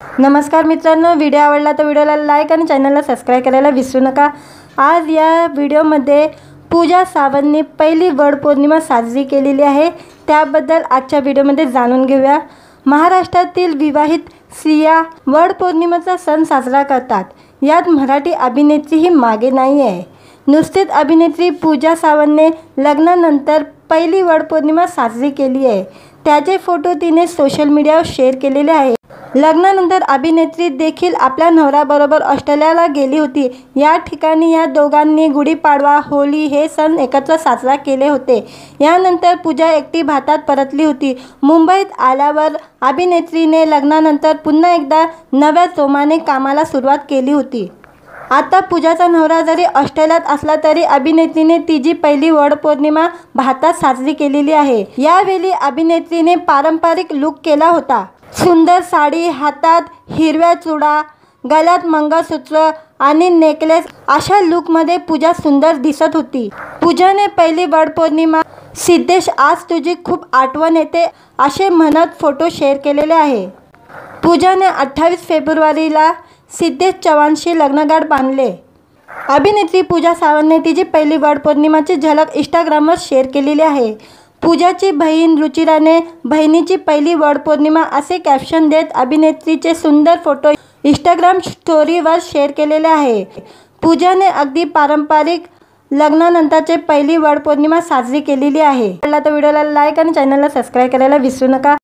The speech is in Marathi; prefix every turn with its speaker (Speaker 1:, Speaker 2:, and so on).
Speaker 1: नमस्कार मित्रांनो, व्हिडिओ आवडला तर व्हिडिओला लाईक आणि चॅनलला सबस्क्राइब करायला विसरू नका। आज या व्हिडिओमध्ये पूजा सावंतने पहिली वडपौर्णिमा साजरी केलेली आहे, त्याबद्दल आजच्या व्हिडिओमध्ये जाणून घेऊया। महाराष्ट्रातील विवाहित स्त्रिया वडपौर्णिमेचा सण साजरा करतात। यात मराठी अभिनेत्री ही मागे नाही आहे। नुकतीच अभिनेत्री पूजा सावंतने लग्नानंतर पहिली वडपौर्णिमा साजरी केली आहे। त्याचे फोटो तिने सोशल मीडियावर शेअर केलेले आहेत। लग्नानंतर अभिनेत्री देखील आपल्या नवऱ्याबरोबर ऑस्ट्रेलियाला गेली होती। या ठिकाणी या दोघांनी गुढीपाडवा, होळी हे सण एकत्र साजरा केले होते। यानंतर पूजा एकटी भारतात परतली होती। मुंबईत आल्यावर अभिनेत्रीने लग्नानंतर पुन्हा एकदा नव्या जोमाने कामाला सुरुवात केली होती। आता पूजाचा नवरा जरी ऑस्ट्रेलियात असला तरी अभिनेत्रीने तिची पहिली वडपौर्णिमा भारतात साजरी केलेली आहे। यावेळी अभिनेत्रीने पारंपरिक लुक केला होता। सुंदर साडी, हातात हिरव्या चुडा, गळ्यात मंगळसूत्र आणि नेकलेस अशा लुकमध्ये पूजा सुंदर दिसत होती। पूजाने पहिली वडपौर्णिमा सिद्धेश आज तुझी खूप आठवण येते असे म्हणत फोटो शेअर केलेले आहे। पूजाने 28 फेब्रुवारीला सिद्धेश चव्हाणशी लग्नगाठ बांधले। अभिनेत्री पूजा सावंतने तिची पहिली वडपौर्णिमाची झलक इंस्टाग्रामवर शेअर केलेली आहे। पूजाची बहीण रुचिराने बहिणीची पहिली वडपौर्णिमा असे कॅप्शन देत अभिनेत्रीचे सुंदर फोटो इंस्टाग्राम स्टोरीवर शेअर केलेले आहे। पूजाने अगदी पारंपरिक लग्नानंतरची पहिली वडपौर्णिमा साजरी केलेली आहे। तर व्हिडिओला लाईक आणि चॅनलला सबस्क्राइब करायला विसरू नका।